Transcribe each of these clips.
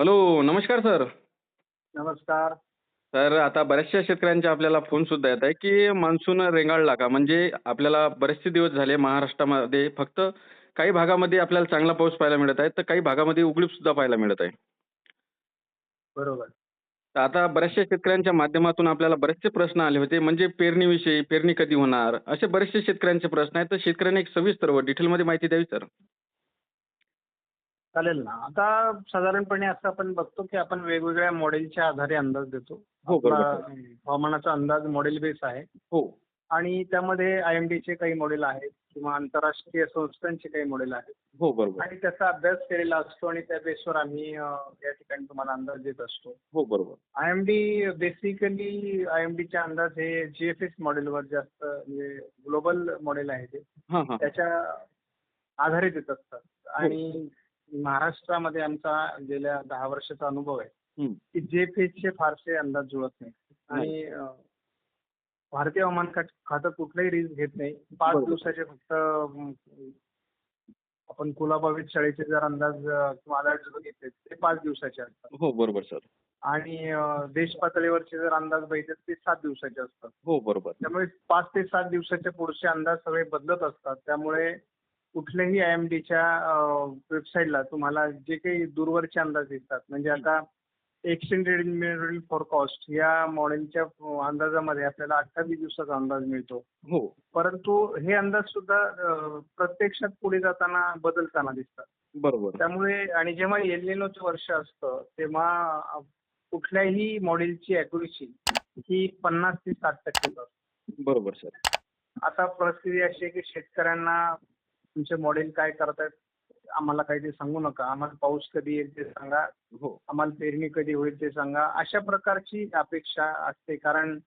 Hello, नमस्कार sir. नमस्कार. तर आता बऱ्याचशा शेतकऱ्यांचे आपल्याला फोन सुद्धा येत आहे, की मान्सून रेंगाळला का? म्हणजे आपल्याला बरेचसे दिवस झाले महाराष्ट्रामध्ये फक्त काही भागामध्ये आपल्याला चांगला पाऊस पाहायला मिळत आहे, तर काही भागामध्ये उघडीप सुद्धा पाहायला मिळत आहे. बरोबर. तर आता बऱ्याचशा शेतकऱ्यांच्या माध्यमातून आपल्याला बरेचसे प्रश्न आले होते, म्हणजे पेरणीविषयी, पेरणी कधी होणार? असे बरेचसे शेतकऱ्यांचे प्रश्न आहेत. तर शेतकऱ्यांनी एक सविस्तर व डिटेलमध्ये माहिती द्यावी सर. चालेल ना. आता साधारणपणे असं आपण बघतो, की आपण वेगवेगळ्या मॉडेलच्या आधारे अंदाज देतो. हो, आपला बरोबर सर. हवामानाचा अंदाज मॉडेल बेस आहे हो. आणि त्यामध्ये IMDचे काही मॉडेल आहेत किंवा आंतरराष्ट्रीय संस्थांचे काही मॉडेल आहेत हो, बरोबर. आणि त्याचा अभ्यास केलेला असतो आणि त्या बेसवर आम्ही या ठिकाणी तुम्हाला अंदाज देत असतो. हो, बरोबर. IMDच्या अंदाज हे GFS मॉडेलवर जास्त म्हणजे ग्लोबल मॉडेल आहे ते. हां, हां, हां. त्याच्या आधारित येत असतात हो. आणि महाराष्ट्रामध्ये आमचा गेल्या 10 वर्षाचा अनुभव आहे, हं. की जे-फेजचे फारसे अंदाज जुळत नाहीत नाही. आणि भारतीय हवामान खातं कुठलाही रिस्क घेत नाही. 5 बरोबर. दिवसाचे फक्त आपण कुलाबा वेधशाळेचे जर अंदाज किंवा अलर्ट्स बघितले ते 5 दिवसाचे असतात हो, बरोबर सर. आणि देश पातळीवरचे जर अंदाज बघितले ते 7 दिवसाचे असतात. हो, बरोबर. त्यामुळे 5 ते 7 दिवसाच्या पुढचे अंदाज सगळे बदलत असतात. त्यामुळे कुठल्याही IMDच्या वेबसाईटला तुम्हाला जे काही दूरवरचे अंदाज दिसतात म्हणजे आता एक्सटेंडेड मिडल फोरकास्ट या मॉडेलच्या अंदाजामध्ये आपल्याला 28 दिवसाचा अंदाज मिळतो. हो, परंतु हे अंदाज सुद्धा प्रत्यक्षात पुढे जाताना बदलताना दिसतात. बरोबर. त्यामुळे आणि जेव्हा एल निनोचं वर्ष असतं तेव्हा कुठल्याही मॉडेलची ॲक्युरेसी ही 50 ते 60% असते. बरोबर सर. आता परिस्थिती अशी आहे की शेतकऱ्यांना तुमचे मॉडेल काय करतायत आम्हाला काही ते सांगू नका. आम्हाला पाऊस कधी येईल ते सांगा. हो, आम्हाला पेरणी कधी होईल ते सांगा. अशा प्रकारची अपेक्षा असते. कारण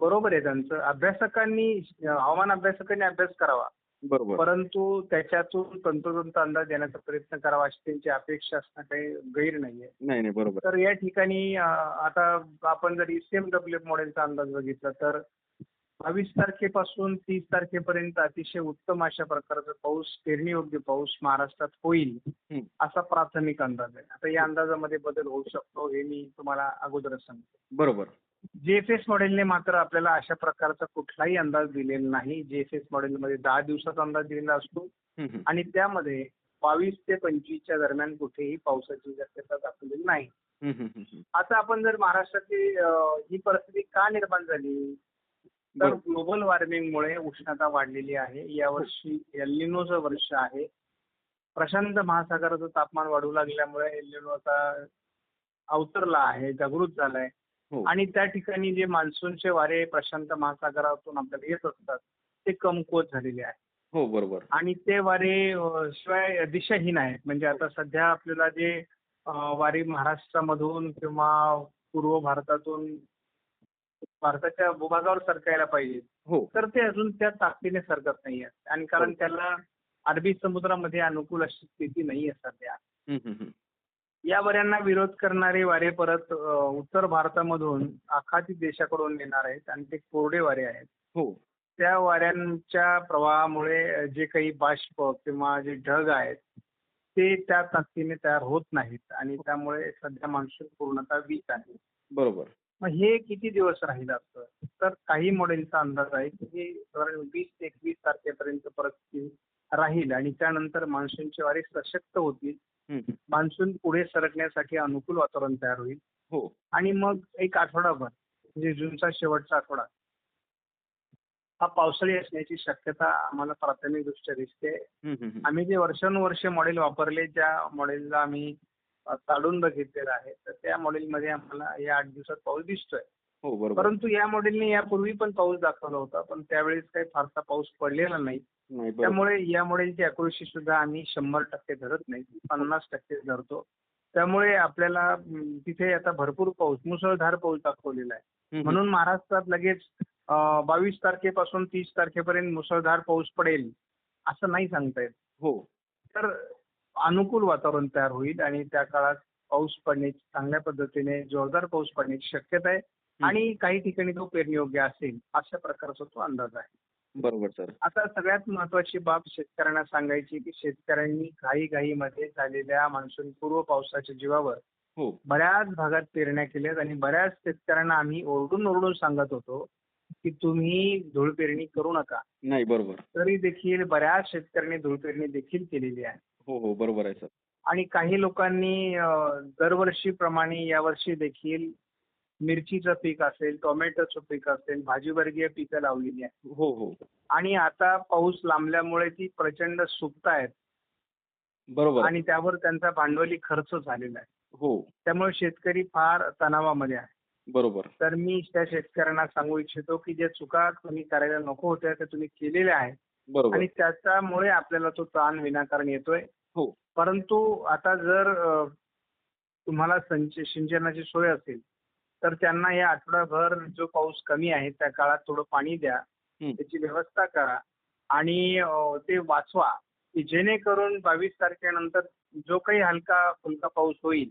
बरोबर आहे त्यांचं. हवामान अभ्यासकांनी अभ्यास करावा. बरोबर. परंतु त्याच्यातून तंतोतंत अंदाज देण्याचा प्रयत्न करावा अशी त्यांची अपेक्षा असणं काही गैर नाहीये. नाही, नाही. बरोबर. तर या ठिकाणी आता आपण जर ECMWF मॉडेलचा अंदाज बघितला तर 22 तारखेपासून 30 तारखेपर्यंत अतिशय उत्तम अशा प्रकारचा पाऊस, पेरणीयोग्य पाऊस महाराष्ट्रात होईल, हं. असा प्राथमिक अंदाज आहे. आता या अंदाजामध्ये बदल होऊ शकतो हे मी तुम्हाला अगोदरच सांगतो. बरोबर. JFS मॉडेलने मात्र आपल्याला अशा प्रकारचा कुठलाही अंदाज दिलेला नाही. JFS मॉडेलमध्ये 10 दिवसाचा अंदाज दिलेला असतो हं, हं. आणि त्यामध्ये 22 ते 25च्या दरम्यान कुठेही पावसाची शक्यता दाखवलेली नाही. हं, हं, हं, हं. आता आपण जर महाराष्ट्रातली ही परिस्थिती का निर्माण झाली? तर बरोबर. ग्लोबल वॉर्मिंगमुळे उष्णता वाढलेली आहे. हो, यावर्षी एल निनोचं वर्ष आहे. प्रशांत महासागराचं तापमान वाढू लागल्यामुळे एल निनो आता अवतरला आहे, जागृत झालाय हो, आणि त्या ठिकाणी जे मान्सूनचे वारे प्रशांत महासागरातून आपल्याला येत असतात, ते कमकुवत झालेले आहेत. हो. बरोबर. आणि ते वारे शिवाय दिशाहीन आहेत. म्हणजे आता सध्या आपल्याला जे वारे महाराष्ट्रामधून किंवा पूर्व भारतातून भारताच्या भूभागावर सरकायला पाहिजे. हो. तर ते अजून त्या ताकदीने सरकत नाहीयेत आणि कारण बरोबर. त्याला अरबी समुद्रामध्ये अनुकूल अशी स्थिती नाहीये सध्या. हं, हं, हं. या वाऱ्यांना विरोध करणारे वारे परत उत्तर भारतामधून आखाती देशाकडून येणार आहेत आणि ते कोरडे वारे आहेत. हो, त्या वाऱ्यांच्या प्रवाहामुळे जे काही बाष्प किंवा जे ढग आहेत, ते त्या ताकदीने तयार होत नाहीत आणि त्यामुळे सध्या मान्सून पूर्णतः वीक आहे. बरोबर. मग हे किती दिवस राहील असं? तर काही मॉडेलचा अंदाज आहे की हे साधारण 20 ते 21 तारखेपर्यंत परिस्थिती राहील आणि त्यानंतर मान्सूनचे वारे सशक्त होतील. हं, हं. मान्सून पुढे सरकण्यासाठी अनुकूल वातावरण तयार होईल हो. आणि मग एक आठवडाभर म्हणजे जूनचा शेवटचा आठवडा हा पावसाळी असण्याची शक्यता आम्हाला प्राथमिकदृष्ट्या दिसते. हं, हं, हं. आम्ही जे वर्षानुवर्षे मॉडेल वापरले, ज्या मॉडेलला आम्ही चालवून बघितलेलं आहे, तर त्या मॉडेलमध्ये आम्हाला या 8 दिवसात पाऊस दिसतोय. हो, बरोबर. परंतु या मॉडेलने यापूर्वी पण पाऊस दाखवला होता, पण त्यावेळेस काही फारसा पाऊस पडलेला नाही. नाही, बरोबर. त्यामुळे या मॉडेलची अॅक्युरेसी सुद्धा आम्ही 100% धरत नाही, 50% धरतो. त्यामुळे आपल्याला तिथे आता भरपूर पाऊस, मुसळधार पाऊस दाखवलेला आहे. हं, हं. म्हणून महाराष्ट्रात लगेच 22 तारखेपासून 30 तारखेपर्यंत मुसळधार पाऊस पडेल, असं नाही सांगता येत. हो. तर अनुकूल वातावरण तयार होईल आणि त्या काळात पाऊस पडण्याची चांगल्या पद्धतीने जोरदार पाऊस पडण्याची शक्यता आहे हं. आणि काही ठिकाणी तो पेरणीयोग्य असेल, अशा प्रकारचा तो अंदाज आहे. बरोबर सर. आता सगळ्यात महत्त्वाची बाब शेतकऱ्यांना सांगायची की शेतकऱ्यांनी घाईघाईमध्ये झालेल्या मान्सूनपूर्व पावसाच्या जीवावर हो. बऱ्याच भागात पेरण्या केल्यात आणि बऱ्याच शेतकऱ्यांना आम्ही ओरडून सांगत होतो, की तुम्ही धूळ पेरणी करू नका. नाही, बरोबर. तरी देखील बऱ्याच शेतकऱ्यांनी धूळ पेरणी देखील केलेली आहे. हो, हो. बरोबर आहे सर. आणि काही लोकांनी दरवर्षीप्रमाणे यावर्षी देखील मिरचीचं पीक असेल, टोमॅटोचं पीक असेल, भाजीवर्गीय पिकं लावलेली आहेत. हो, हो. आणि आता पाऊस लांबल्यामुळे ती प्रचंड सुकतायत बरोबर आहे. आणि त्यावर त्यांचा भांडवली खर्च झालेला आहे. हो. त्यामुळे शेतकरी फार तणावामध्ये आहे. बरोबर. तर मी त्या शेतकऱ्यांना सांगू इच्छितो, की ज्या चुका तुम्ही करायला नको होत्या त्या तुम्ही केलेल्या आहेत बरोबर. आणि त्याच्यामुळे आपल्याला तो ताण विनाकारण येतोय. हो. परंतु आता जर तुम्हाला सिंचनाची सोय असेल, तर त्यांना या आठवडाभर जो पाऊस कमी आहे त्या काळात थोडं पाणी द्या. हं. त्याची व्यवस्था करा आणि ते वाचवा, की जेणेकरून 22 तारखेनंतर जो काही हलका-फुलका पाऊस होईल,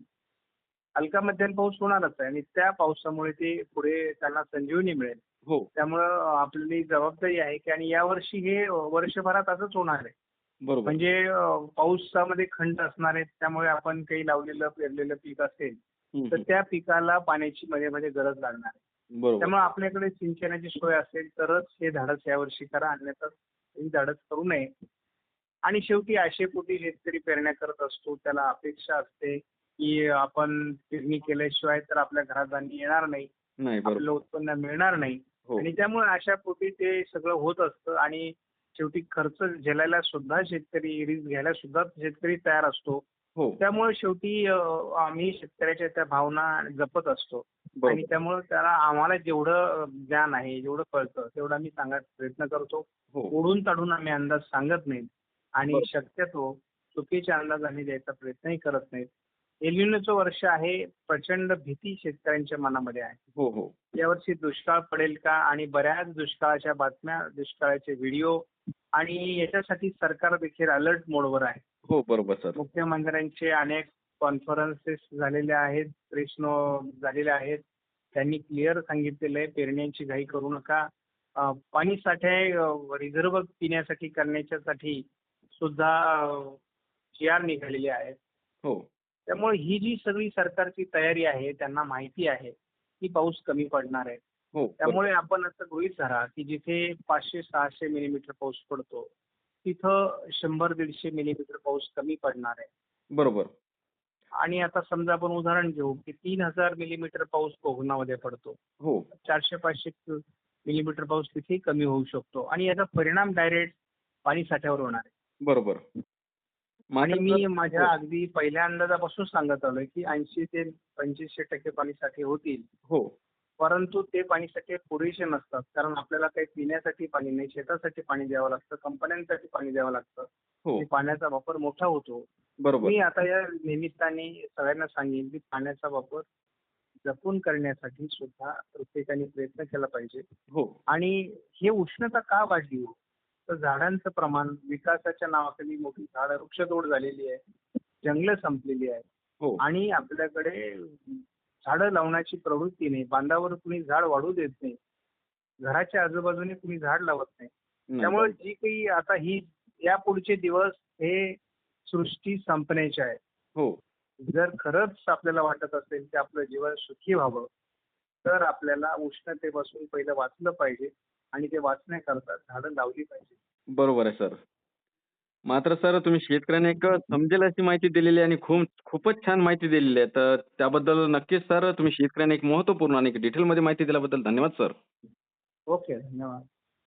हलका मध्यम पाऊस होणारच आहे आणि त्या पावसामुळे ते पुढे त्यांना संजीवनी मिळेल. हो. त्यामुळं आपली जबाबदारी आहे, की आणि यावर्षी हे वर्षभरात असंच होणार आहे. बरोबर. म्हणजे पावसामध्ये खंड असणार आहेत. त्यामुळे आपण काही लावलेलं, पेरलेलं पीक असेल, हं, तर हं. त्या पिकाला पाण्याची मध्ये-मध्ये गरज लागणार आहे. बरोबर. त्यामुळे आपल्याकडे सिंचनाची सोय असेल तरच हे धाडस यावर्षी करा, अन्यथा हे धाडस करू नये. आणि शेवटी आशेपोटी शेतकरी पेरण्या करत असतो. त्याला अपेक्षा असते, की आपण पेरणी केल्याशिवाय तर आपल्या घरात धान्य येणार नाही. नाही, बरोबर. आपल्याला उत्पन्न मिळणार नाही. हो. आणि त्यामुळे अशापोटी ते सगळं होत असतं आणि शेवटी खर्च झेलायला सुद्धा शेतकरी, रिस्क घ्यायला सुद्धा शेतकरी तयार असतो. हो. त्यामुळे शेवटी आम्ही शेतकऱ्याच्या त्या भावना जपत असतो आणि बरोबर. त्यामुळे त्याला आम्हाला जेवढं ज्ञान आहे, जेवढं कळतं तेवढं आम्ही सांगायचा प्रयत्न करतो. हो. ओढून ताडून आम्ही अंदाज सांगत नाही आणि बरोबर. शक्यतो चुकीचे अंदाज आम्ही द्यायचा प्रयत्नही करत नाही. एल निनोचं वर्ष आहे. प्रचंड भीती शेतकऱ्यांच्या मनामध्ये आहे. हो, हो. यावर्षी दुष्काळ पडेल का? आणि बऱ्याच दुष्काळाच्या बातम्या, दुष्काळाचे व्हिडिओ आणि याच्यासाठी सरकार देखील अलर्ट मोडवर आहे. हो, बरोबर सर. मुख्यमंत्र्यांचे अनेक कॉन्फरन्सेस झालेले आहेत, प्रेस झालेले आहेत. त्यांनी क्लिअर सांगितलेलं आहे, पेरण्यांची घाई करू नका. पाणी साठे रिझर्व्ह पिण्यासाठी करण्याच्यासाठी सुद्धा जी-आर निघालेले आहेत. हो. त्यामुळे ही जी सगळी सरकारची तयारी आहे, त्यांना माहिती आहे की पाऊस कमी पडणार आहे. हो. बरोबर. त्यामुळे आपण असं गृहीत धरा की जिथे 500-600 मिलीमीटर पाऊस पडतो, तिथं 100-150 मिलीमीटर पाऊस कमी पडणार आहे. बरोबर. आणि आता समजा आपण उदाहरण घेऊ की 3000 मिलीमीटर पाऊस कोकणामध्ये पडतो. हो. 400-500 मिलीमीटर पाऊस तिथेही कमी होऊ शकतो आणि याचा परिणाम डायरेक्ट पाणी साठ्यावर होणार आहे. बरोबर. आणि मात्र मी सर माझ्या हो. अगदी पहिल्या अंदाजापासून सांगत आलोय की 80 ते 85% पाणीसाठे होतील. हो. परंतु ते पाणीसाठे पुरेसे नसतात. कारण आपल्याला काही पिण्यासाठी पाणी नाही, शेतासाठी पाणी द्यावं लागतं, कंपन्यांसाठी पाणी द्यावं लागतं. हो. आणि पाण्याचा वापर मोठा होतो. बरोबर. मी आता या निमित्ताने सगळ्यांना सांगेन की पाण्याचा वापर जपून करण्यासाठी सुद्धा प्रत्येकाने प्रयत्न केला पाहिजे. हो. आणि हे उष्णता का वाढली हो? तर झाडांचं प्रमाण विकासाच्या नावाखाली मोठी वृक्षतोड झालेली आहे. जंगलं संपलेली आहेत. हो. आणि आपल्याकडे झाडं लावण्याची प्रवृत्ती नाही. बांधावर कुणी झाड वाढू देत नाही. घराच्या आजूबाजूने कुणी झाड लावत नाही. नाही. त्यामुळे जी काही आता ही यापुढचे दिवस हे सृष्टी संपण्याचे आहे. हो. जर खरंच आपल्याला वाटत असेल की आपलं जीवन सुखी व्हावं, तर आपल्याला उष्णतेपासून पहिलं वाचलं पाहिजे आणि ते वाचण्याकरता झाडं लावली पाहिजे. बरोबर आहे सर. मात्र सर तुम्ही शेतकऱ्यांना एक समजेल अशी माहिती दिलेली आहे आणि खूपच छान माहिती दिलेली आहे. तर त्याबद्दल नक्कीच सर तुम्ही शेतकऱ्यांना एक महत्त्वपूर्ण आणि डिटेलमध्ये माहिती दिल्याबद्दल धन्यवाद सर. ओके. धन्यवाद.